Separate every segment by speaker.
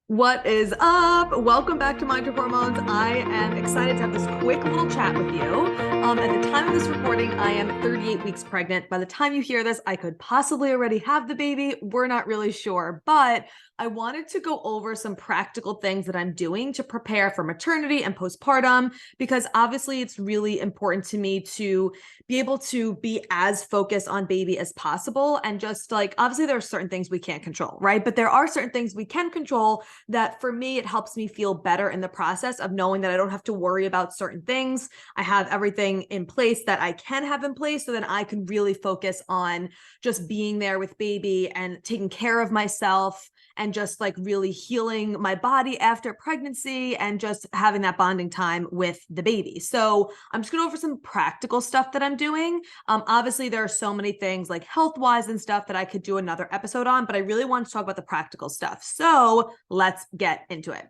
Speaker 1: What is up? Welcome back to Mind Your Hormones. I am excited to have this quick little chat with you. At the time of this recording, I am 38 weeks pregnant. By the time you hear this, I could possibly already have the baby. We're not really sure, but I wanted to go over some practical things that I'm doing to prepare for maternity and postpartum, because obviously it's really important to me to be able to be as focused on baby as possible. And just like, obviously there are certain things we can't control, right? But there are certain things we can control that for me, it helps me feel better in the process of knowing that I don't have to worry about certain things. I have everything in place that I can have in place so that I can really focus on just being there with baby and taking care of myself and just like really healing my body after pregnancy and just having that bonding time with the baby. So I'm just going to go over some practical stuff that I'm doing. Obviously, there are so many things like health-wise and stuff that I could do another episode on, but I really want to talk about the practical stuff. So let's get into it.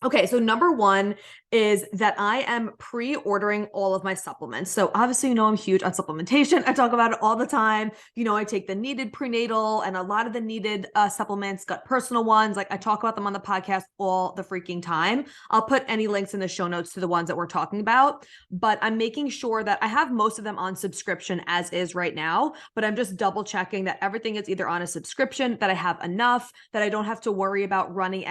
Speaker 1: Okay, so number one is that I am pre-ordering all of my supplements. So obviously, I'm huge on supplementation. I talk about it all the time. I take the needed prenatal and a lot of the needed supplements, gut personal ones. Like I talk about them on the podcast all the freaking time. I'll put any links in the show notes to the ones that we're talking about, but I'm making sure that I have most of them on subscription as is right now, but I'm just double checking that everything is either on a subscription, that I have enough, that I don't have to worry about running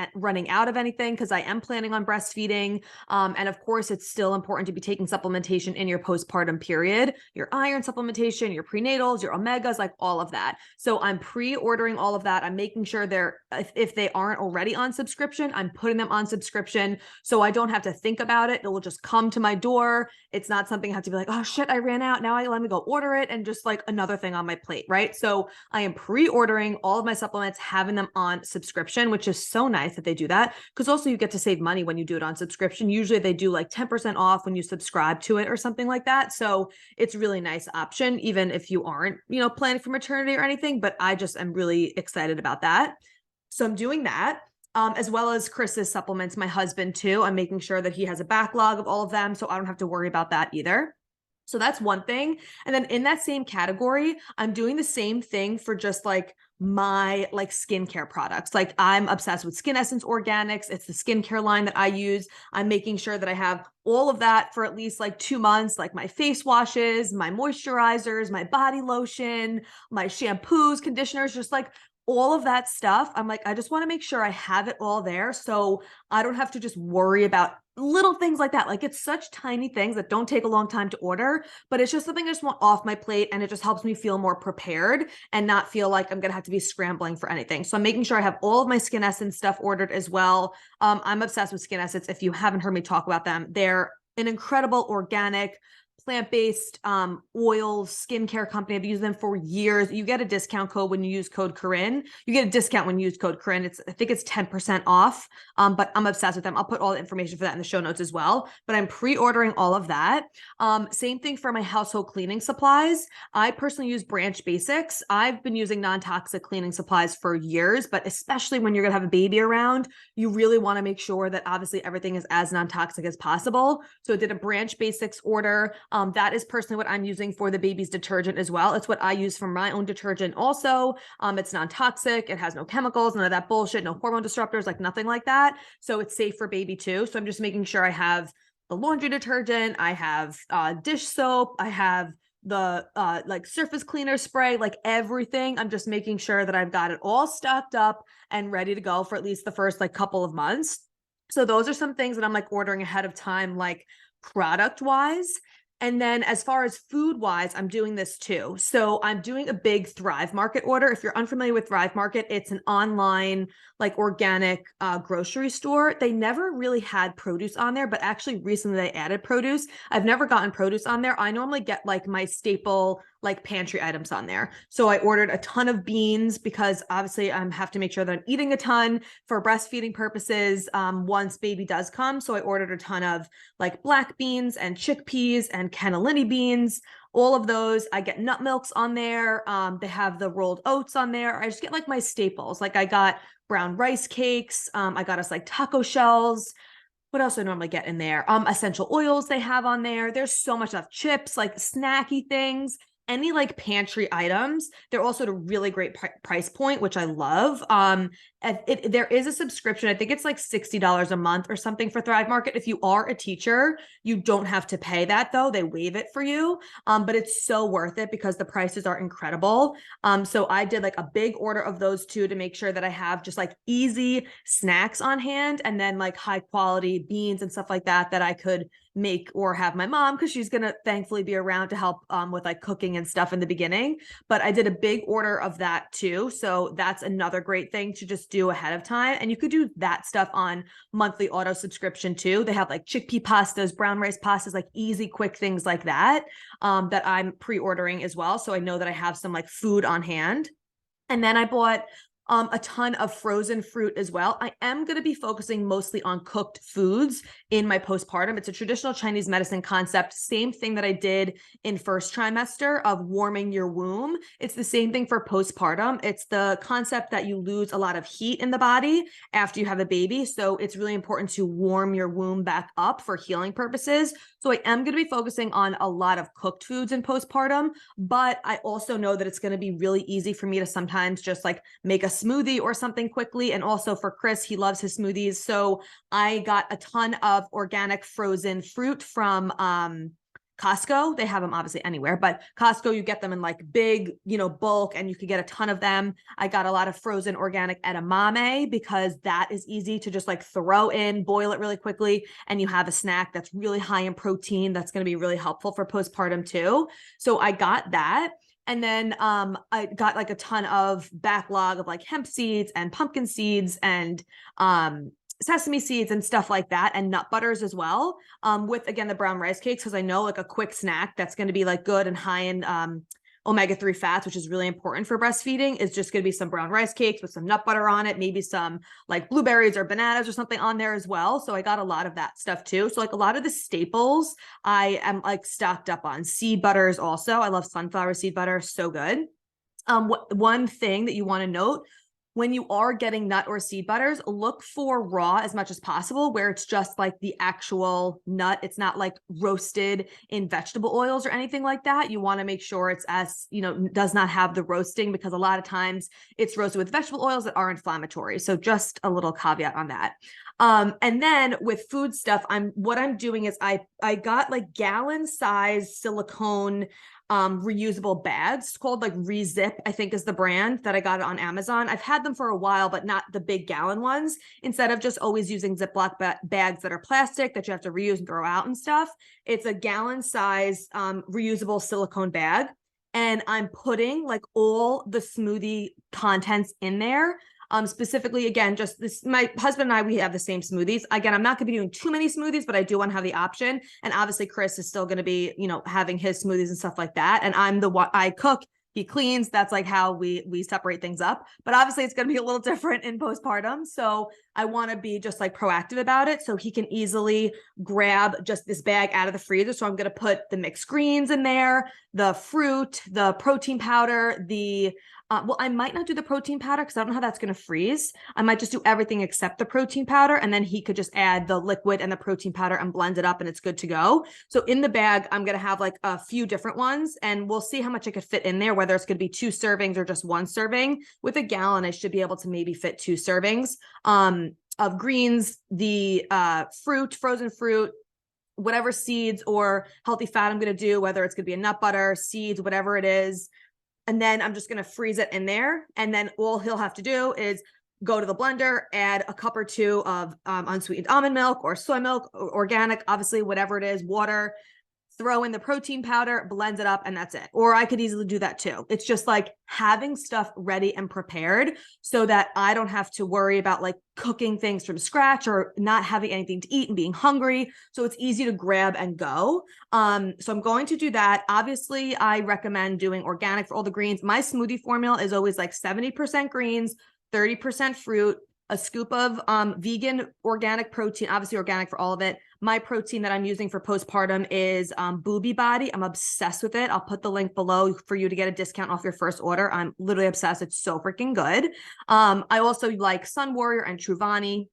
Speaker 1: out of anything, because I am planning on breastfeeding. And of course, it's still important to be taking supplementation in your postpartum period, your iron supplementation, your prenatals, your omegas, like all of that. So I'm pre-ordering all of that. I'm making sure if they aren't already on subscription, I'm putting them on subscription so I don't have to think about it. It will just come to my door. It's not something I have to be like, oh shit, I ran out. Now let me go order it, and just like another thing on my plate, right? So I am pre-ordering all of my supplements, having them on subscription, which is so nice that they do that, because also you get to save money when you do it on subscription. Usually they do like 10% off when you subscribe to it or something like that. So it's really nice option, even if you aren't, planning for maternity or anything, but I just am really excited about that. So I'm doing that. As well as Chris's supplements, my husband too. I'm making sure that he has a backlog of all of them, so I don't have to worry about that either. So that's one thing. And then in that same category, I'm doing the same thing for just like my like skincare products. Like I'm obsessed with Skin Essence Organics. It's the skincare line that I use. I'm making sure that I have all of that for at least like 2 months, like my face washes, my moisturizers, my body lotion, my shampoos, conditioners, just like all of that stuff. I'm like, I just want to make sure I have it all there so I don't have to just worry about little things like that. Like it's such tiny things that don't take a long time to order, but it's just something I just want off my plate, and it just helps me feel more prepared and not feel like I'm going to have to be scrambling for anything. So I'm making sure I have all of my Skin Essence stuff ordered as well. I'm obsessed with Skin Essence. If you haven't heard me talk about them, they're an incredible organic plant-based oils skincare company. I've used them for years. You get a discount code when you use code Corinne. You get a discount when you use code Corinne. I think it's 10% off. But I'm obsessed with them. I'll put all the information for that in the show notes as well. But I'm pre-ordering all of that. Same thing for my household cleaning supplies. I personally use Branch Basics. I've been using non-toxic cleaning supplies for years, but especially when you're gonna have a baby around, you really want to make sure that obviously everything is as non-toxic as possible. So I did a Branch Basics order. That is personally what I'm using for the baby's detergent as well. It's what I use for my own detergent also. It's non-toxic. It has no chemicals, none of that bullshit, no hormone disruptors, like nothing like that. So it's safe for baby too. So I'm just making sure I have the laundry detergent, I have dish soap, I have the like surface cleaner spray, like everything. I'm just making sure that I've got it all stocked up and ready to go for at least the first like couple of months. So those are some things that I'm like ordering ahead of time, like product wise. And then as far as food wise, I'm doing this too. So I'm doing a big Thrive Market order. If you're unfamiliar with Thrive Market, it's an online like organic grocery store. They never really had produce on there, but actually recently they added produce. I've never gotten produce on there. I normally get like my staple like pantry items on there. So I ordered a ton of beans because obviously I have to make sure that I'm eating a ton for breastfeeding purposes once baby does come. So I ordered a ton of like black beans and chickpeas and cannellini beans. All of those. I get nut milks on there. They have the rolled oats on there. I just get like my staples. Like I got brown rice cakes. I got us like taco shells. What else do I normally get in there? Essential oils they have on there. There's so much stuff. Chips, like snacky things. any like pantry items. They're also at a really great price point, which I love. There is a subscription. I think it's like $60 a month or something for Thrive Market. If you are a teacher, you don't have to pay that though. They waive it for you. But it's so worth it because the prices are incredible. So I did like a big order of those two to make sure that I have just like easy snacks on hand, and then like high quality beans and stuff like that I could make, or have my mom, because she's gonna thankfully be around to help with like cooking and stuff in the beginning. But I did a big order of that too, so that's another great thing to just do ahead of time. And you could do that stuff on monthly auto subscription too. They have like chickpea pastas, brown rice pastas, like easy quick things like that that I'm pre-ordering as well, so I know that I have some like food on hand. And then I bought a ton of frozen fruit as well. I am going to be focusing mostly on cooked foods in my postpartum. It's a traditional Chinese medicine concept, same thing that I did in first trimester of warming your womb. It's the same thing for postpartum. It's the concept that you lose a lot of heat in the body after you have a baby. So it's really important to warm your womb back up for healing purposes. So I am going to be focusing on a lot of cooked foods in postpartum, but I also know that it's going to be really easy for me to sometimes just like make a smoothie or something quickly. And also for Chris, he loves his smoothies. So I got a ton of organic frozen fruit from Costco. They have them obviously anywhere, but Costco, you get them in like big, bulk, and you could get a ton of them. I got a lot of frozen organic edamame because that is easy to just like throw in, boil it really quickly, and you have a snack that's really high in protein. That's going to be really helpful for postpartum too. So I got that. And then I got like a ton of backlog of like hemp seeds and pumpkin seeds and sesame seeds and stuff like that, and nut butters as well, with again the brown rice cakes, because I know like a quick snack that's going to be like good and high in omega-3 fats, which is really important for breastfeeding, is just going to be some brown rice cakes with some nut butter on it, maybe some like blueberries or bananas or something on there as well. So I got a lot of that stuff too. So like a lot of the staples I am like stocked up on. Seed butters also. I love sunflower seed butter. So good. One thing that you want to note, when you are getting nut or seed butters, look for raw as much as possible, where it's just like the actual nut. It's not like roasted in vegetable oils or anything like that. You want to make sure it's does not have the roasting, because a lot of times it's roasted with vegetable oils that are inflammatory. So just a little caveat on that. And then with food stuff, what I'm doing is I got like gallon size silicone reusable bags. It's called like Rezip, I think is the brand that I got it on Amazon. I've had them for a while, but not the big gallon ones. Instead of just always using Ziploc bags that are plastic that you have to reuse and throw out and stuff, it's a gallon size reusable silicone bag. And I'm putting like all the smoothie contents in there. Specifically, again, just this, my husband and I, we have the same smoothies. Again, I'm not going to be doing too many smoothies, but I do want to have the option. And obviously Chris is still going to be, having his smoothies and stuff like that. And I'm the one, I cook, he cleans. That's like how we separate things up. But obviously it's going to be a little different in postpartum. So I want to be just like proactive about it, so he can easily grab just this bag out of the freezer. So I'm going to put the mixed greens in there, the fruit, the protein powder, I might not do the protein powder because I don't know how that's going to freeze. I might just do everything except the protein powder, and then he could just add the liquid and the protein powder and blend it up, and it's good to go. So in the bag, I'm going to have like a few different ones, and we'll see how much I could fit in there, whether it's going to be 2 servings or just 1 serving. With a gallon, I should be able to maybe fit 2 servings of greens, the fruit, frozen fruit, whatever seeds or healthy fat I'm going to do, whether it's going to be a nut butter, seeds, whatever it is. And then I'm just going to freeze it in there. And then all he'll have to do is go to the blender, add a cup or 2 of unsweetened almond milk or soy milk, or organic, obviously, whatever it is, water, throw in the protein powder, blend it up, and that's it. Or I could easily do that too. It's just like having stuff ready and prepared so that I don't have to worry about like cooking things from scratch or not having anything to eat and being hungry. So it's easy to grab and go. So I'm going to do that. Obviously, I recommend doing organic for all the greens. My smoothie formula is always like 70% greens, 30% fruit, a scoop of vegan organic protein, obviously organic for all of it. My protein that I'm using for postpartum is Booby Body. I'm obsessed with it. I'll put the link below for you to get a discount off your first order. I'm literally obsessed. It's so freaking good. I also like Sun Warrior and Truvani.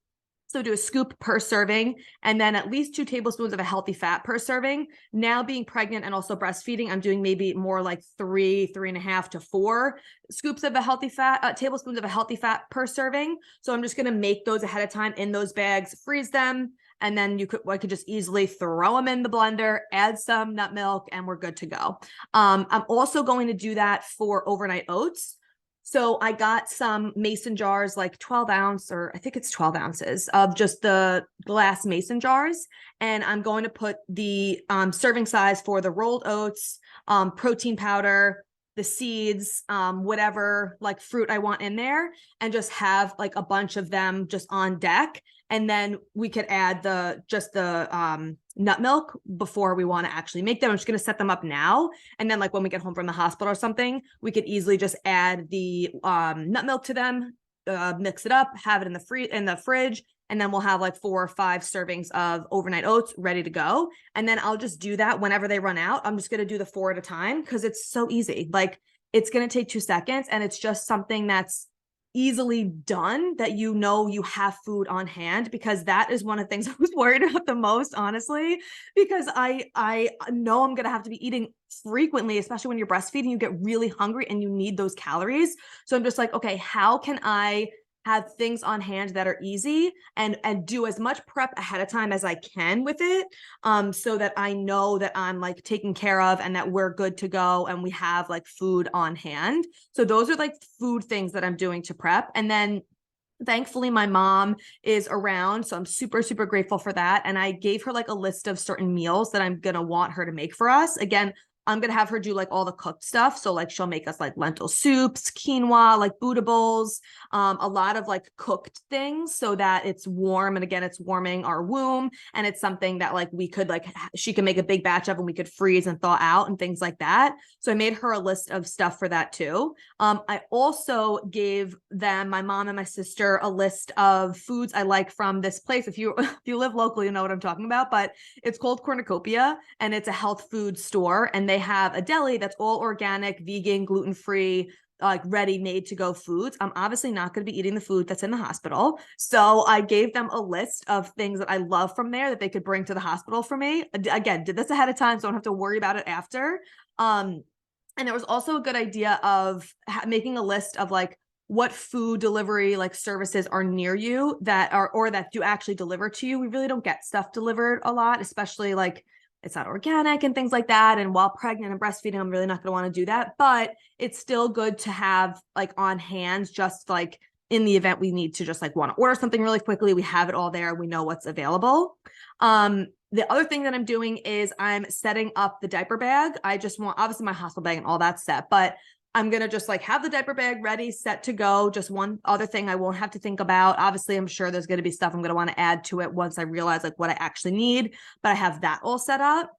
Speaker 1: So do a scoop per serving, and then at least 2 tablespoons of a healthy fat per serving. Now being pregnant and also breastfeeding, I'm doing maybe more like 3.5 to 4 scoops of a healthy fat, tablespoons of a healthy fat per serving. So I'm just going to make those ahead of time in those bags, freeze them. And then I could just easily throw them in the blender, add some nut milk, and we're good to go. I'm also going to do that for overnight oats. So I got some mason jars, like 12 ounce, or I think it's 12 ounces of just the glass mason jars. And I'm going to put the serving size for the rolled oats, protein powder, the seeds, whatever like fruit I want in there, and just have like a bunch of them just on deck. And then we could add the nut milk before we want to actually make them. I'm just going to set them up now. And then like when we get home from the hospital or something, we could easily just add the nut milk to them, mix it up, have it in the fridge. And then we'll have like 4 or 5 servings of overnight oats ready to go. And then I'll just do that whenever they run out. I'm just going to do the 4 at a time because it's so easy. Like it's going to take 2 seconds, and it's just something that's easily done, that you know you have food on hand, because that is one of the things I was worried about the most, honestly, because I know I'm going to have to be eating frequently, especially when you're breastfeeding. You get really hungry and you need those calories. So I'm just like, okay, how can I have things on hand that are easy and do as much prep ahead of time as I can with it, so that I know that I'm like taken care of and that we're good to go and we have like food on hand. So those are like food things that I'm doing to prep. And then thankfully my mom is around, so I'm super, super grateful for that. And I gave her like a list of certain meals that I'm going to want her to make for us. Again, I'm going to have her do like all the cooked stuff. So like she'll make us like lentil soups, quinoa, like Buddha bowls, a lot of like cooked things so that it's warm. And again, it's warming our womb. And it's something that like we could like, she can make a big batch of and we could freeze and thaw out and things like that. So I made her a list of stuff for that too. I also gave them, my mom and my sister, a list of foods I like from this place. If you live locally, you know what I'm talking about, but it's called Cornucopia and it's a health food store. And they have a deli that's all organic, vegan, gluten-free, like ready made to go foods. I'm obviously not going to be eating the food that's in the hospital. So I gave them a list of things that I love from there that they could bring to the hospital for me. Again, did this ahead of time, so I don't have to worry about it after. And there was also a good idea of making a list of like what food delivery like services are near you that are, or that do actually deliver to you. We really don't get stuff delivered a lot, especially like it's not organic and things like that. And while pregnant and breastfeeding, I'm really not going to want to do that, but it's still good to have like on hand, just like in the event we need to just like want to order something really quickly. We have it all there. We know what's available. The other thing that I'm doing is I'm setting up the diaper bag. I just want, obviously my hospital bag and all that set, but I'm going to just like have the diaper bag ready, set to go. Just one other thing I won't have to think about. Obviously, I'm sure there's going to be stuff I'm going to want to add to it once I realize like what I actually need, but I have that all set up.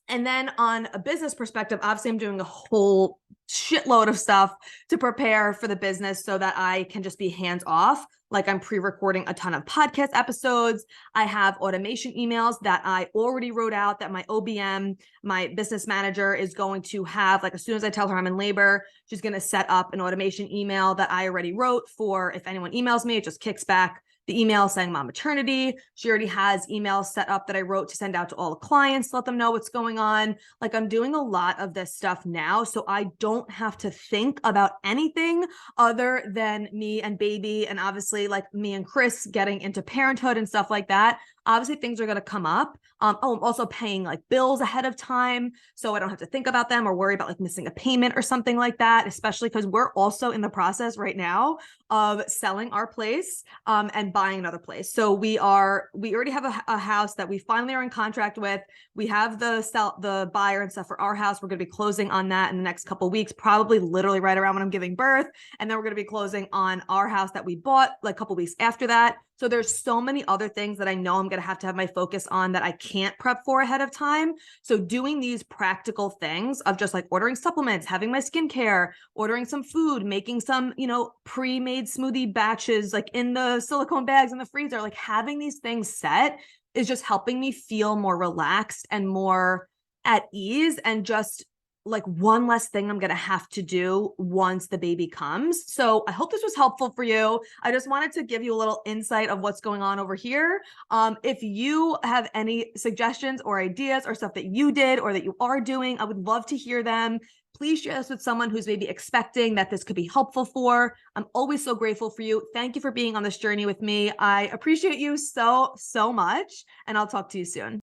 Speaker 1: And then on a business perspective, obviously I'm doing a whole shitload of stuff to prepare for the business so that I can just be hands off. Like I'm pre-recording a ton of podcast episodes. I have automation emails that I already wrote out that my OBM, my business manager, is going to have. Like as soon as I tell her I'm in labor, she's going to set up an automation email that I already wrote for if anyone emails me, it just kicks back the email saying I'm on maternity. She already has emails set up that I wrote to send out to all the clients to let them know what's going on. Like I'm doing a lot of this stuff now, so I don't have to think about anything other than me and baby, and obviously like me and Chris getting into parenthood and stuff like that. Obviously things are going to come up. I'm also paying like bills ahead of time, so I don't have to think about them or worry about like missing a payment or something like that, especially because we're also in the process right now of selling our place and buying another place. So we already have a house that we finally are in contract with. We have the buyer and stuff for our house. We're going to be closing on that in the next couple of weeks, probably literally right around when I'm giving birth. And then we're going to be closing on our house that we bought like a couple of weeks after that. So there's so many other things that I know I'm going to have my focus on that I can't prep for ahead of time. So doing these practical things of just like ordering supplements, having my skincare, ordering some food, making some, pre-made smoothie batches, like in the silicone bags in the freezer, like having these things set is just helping me feel more relaxed and more at ease and just like one less thing I'm going to have to do once the baby comes. So I hope this was helpful for you. I just wanted to give you a little insight of what's going on over here. If you have any suggestions or ideas or stuff that you did or that you are doing, I would love to hear them. Please share this with someone who's maybe expecting that this could be helpful for. I'm always so grateful for you. Thank you for being on this journey with me. I appreciate you so, so much, and I'll talk to you soon.